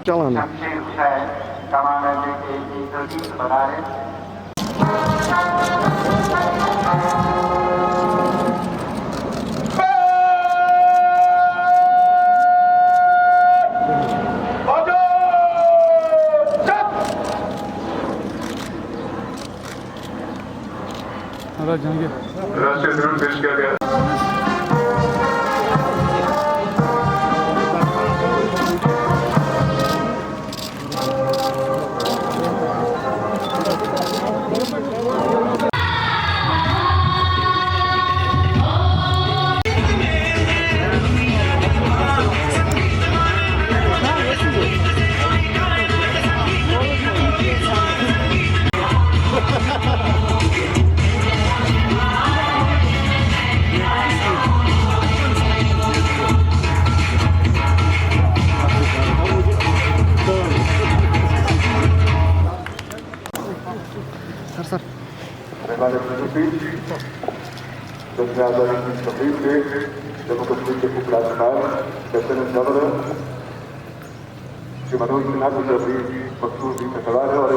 चलाना कमाने के लिए बना है। राष्ट्रीय ध्वज पेश किया गया। सर जम्मू कश्मीर के उप राज्यपाल लेफ्टिनेंट गवर्नर श्री मनोज सिन्हा को अभी मकसूद जी में सवाल है और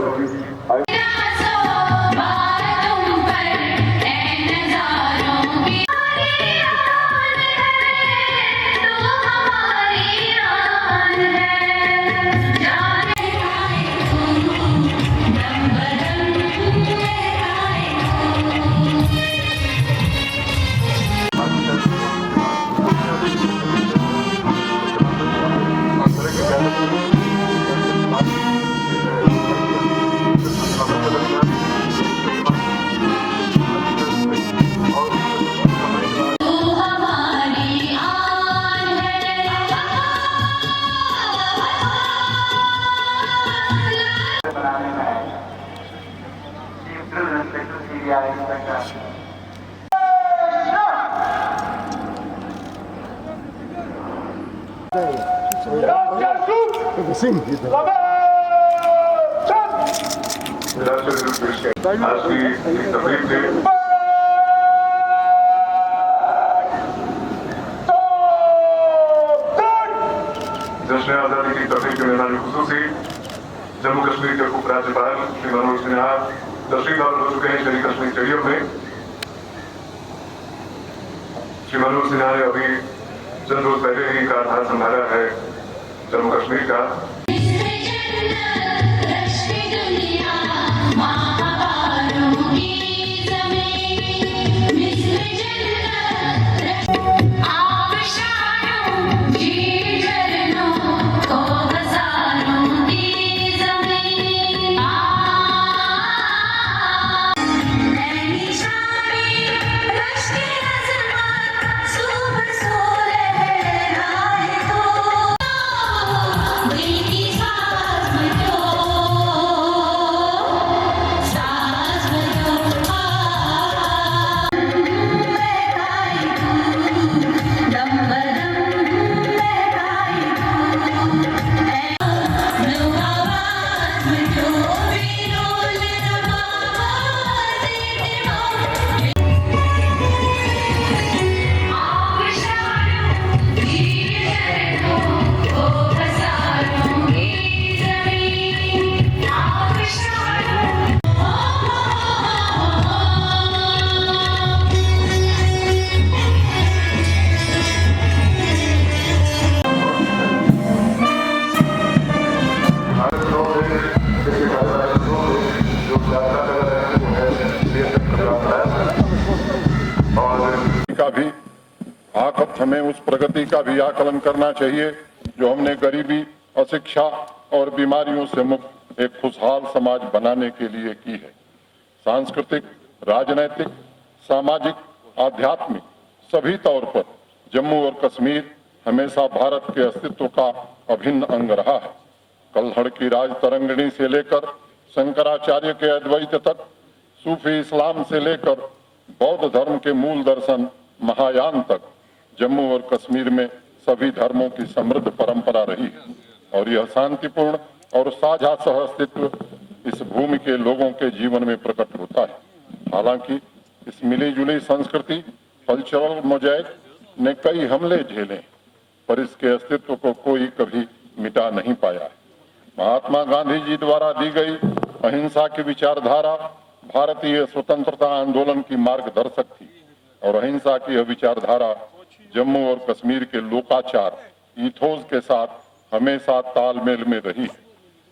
जश्न आजादी की तकरीब के मेहमान खुसूसी जम्मू कश्मीर के उप राज्यपाल श्री मनोज सिन्हा तशरीफ हो चुके हैं श्री कश्मीर स्टेडियम में। श्री मनोज सिन्हा ने अभी चंद रोज पहले ही कार्यभार संभाला है जम्मू कश्मीर का। का भी हमें उस प्रगति का भी आकलन करना चाहिए जो हमने गरीबी, अशिक्षा और बीमारियों से मुक्त एक खुशहाल समाज बनाने के लिए की है। सांस्कृतिक, राजनैतिक, सामाजिक, आध्यात्मिक सभी तौर पर जम्मू और कश्मीर हमेशा भारत के अस्तित्व का अभिन्न अंग रहा है। कल्हड़ की राज तरंगिणी से लेकर शंकराचार्य के अद्वैत तक, सूफी इस्लाम से लेकर बौद्ध धर्म के मूल दर्शन महायान तक, जम्मू और कश्मीर में सभी धर्मों की समृद्ध परंपरा रही है और यह शांतिपूर्ण और साझा सह अस्तित्व इस भूमि के लोगों के जीवन में प्रकट होता है। हालांकि इस मिली जुली संस्कृति कल्चरल मोज़ेक ने कई हमले झेले, पर इसके अस्तित्व को कोई कभी मिटा नहीं पाया। महात्मा गांधी जी द्वारा दी गई अहिंसा की विचारधारा भारतीय स्वतंत्रता आंदोलन की मार्गदर्शक थी और अहिंसा की यह विचारधारा जम्मू और कश्मीर के लोकाचार ईथोस के साथ हमेशा तालमेल में रही है।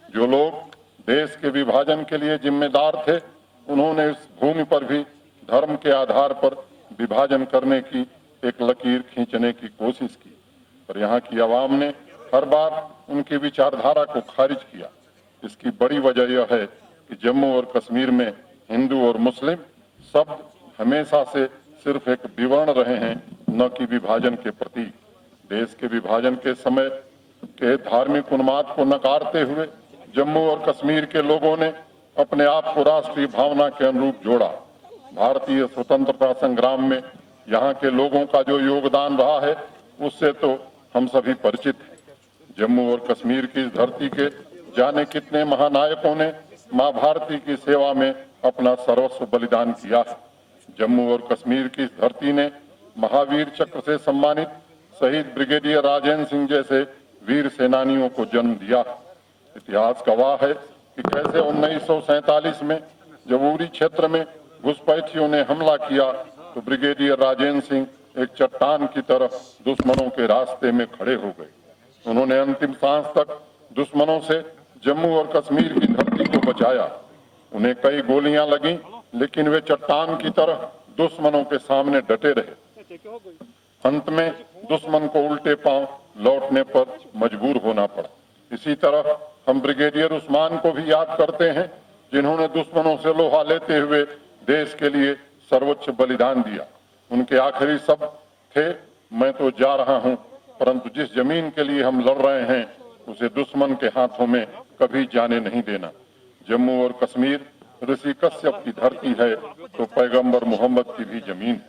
जो लोग देश के विभाजन के लिए जिम्मेदार थे, उन्होंने इस भूमि पर भी धर्म के आधार पर विभाजन करने की एक लकीर खींचने की कोशिश की, पर यहाँ की आवाम ने हर बार उनकी विचारधारा को खारिज किया। इसकी बड़ी वजह यह है कि जम्मू और कश्मीर में हिंदू और मुस्लिम शब्द हमेशा से सिर्फ एक विवरण रहे हैं, न कि विभाजन के प्रतीक। देश के विभाजन के समय के धार्मिक उन्माद को नकारते हुए जम्मू और कश्मीर के लोगों ने अपने आप को राष्ट्रीय भावना के अनुरूप जोड़ा। भारतीय स्वतंत्रता संग्राम में यहाँ के लोगों का जो योगदान रहा है, उससे तो हम सभी परिचित हैं। जम्मू और कश्मीर की इस धरती के जाने कितने महानायकों ने मां भारती की सेवा में अपना सर्वस्व बलिदान किया है। जम्मू और कश्मीर की इस धरती ने महावीर चक्र से सम्मानित शहीद ब्रिगेडियर राजेंद्र सिंह जैसे वीर सेनानियों को जन्म दिया। इतिहास गवाह है कि कैसे 1947 में जब उरी क्षेत्र में घुसपैठियों ने हमला किया तो ब्रिगेडियर राजेंद्र सिंह एक चट्टान की तरह दुश्मनों के रास्ते में खड़े हो गए। उन्होंने अंतिम सांस तक दुश्मनों से जम्मू और कश्मीर की धरती को बचाया। उन्हें कई गोलियां लगी, लेकिन वे चट्टान की तरह दुश्मनों के सामने डटे रहे। अंत में दुश्मन को उल्टे पांव लौटने पर मजबूर होना पड़ा। इसी तरह हम ब्रिगेडियर उस्मान को भी याद करते हैं, जिन्होंने दुश्मनों से लोहा लेते हुए देश के लिए सर्वोच्च बलिदान दिया। उनके आखिरी शब्द थे, मैं तो जा रहा हूं, परंतु जिस जमीन के लिए हम लड़ रहे हैं उसे दुश्मन के हाथों में कभी जाने नहीं देना। जम्मू और कश्मीर ऋषि कश्यप की धरती है तो पैगंबर मोहम्मद की भी जमीन है।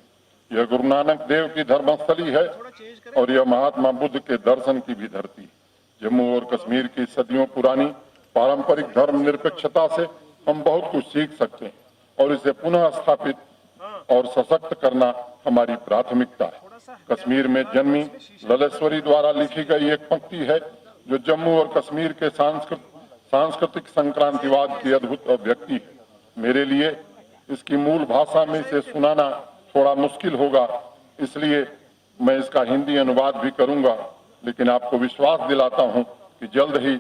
यह गुरु नानक देव की धर्मस्थली है और यह महात्मा बुद्ध के दर्शन की भी धरती है। जम्मू और कश्मीर की सदियों पुरानी पारंपरिक धर्म निरपेक्षता से हम बहुत कुछ सीख सकते हैं और इसे पुनः स्थापित और सशक्त करना हमारी प्राथमिकता है। कश्मीर में जन्मी ललेश्वरी द्वारा लिखी गई एक पंक्ति है जो जम्मू और कश्मीर के सांस्कृतिक संक्रांतिवाद की अद्भुत अभिव्यक्ति है। मेरे लिए इसकी मूल भाषा में इसे सुनाना थोड़ा मुश्किल होगा, इसलिए मैं इसका हिंदी अनुवाद भी करूंगा, लेकिन आपको विश्वास दिलाता हूं कि जल्द ही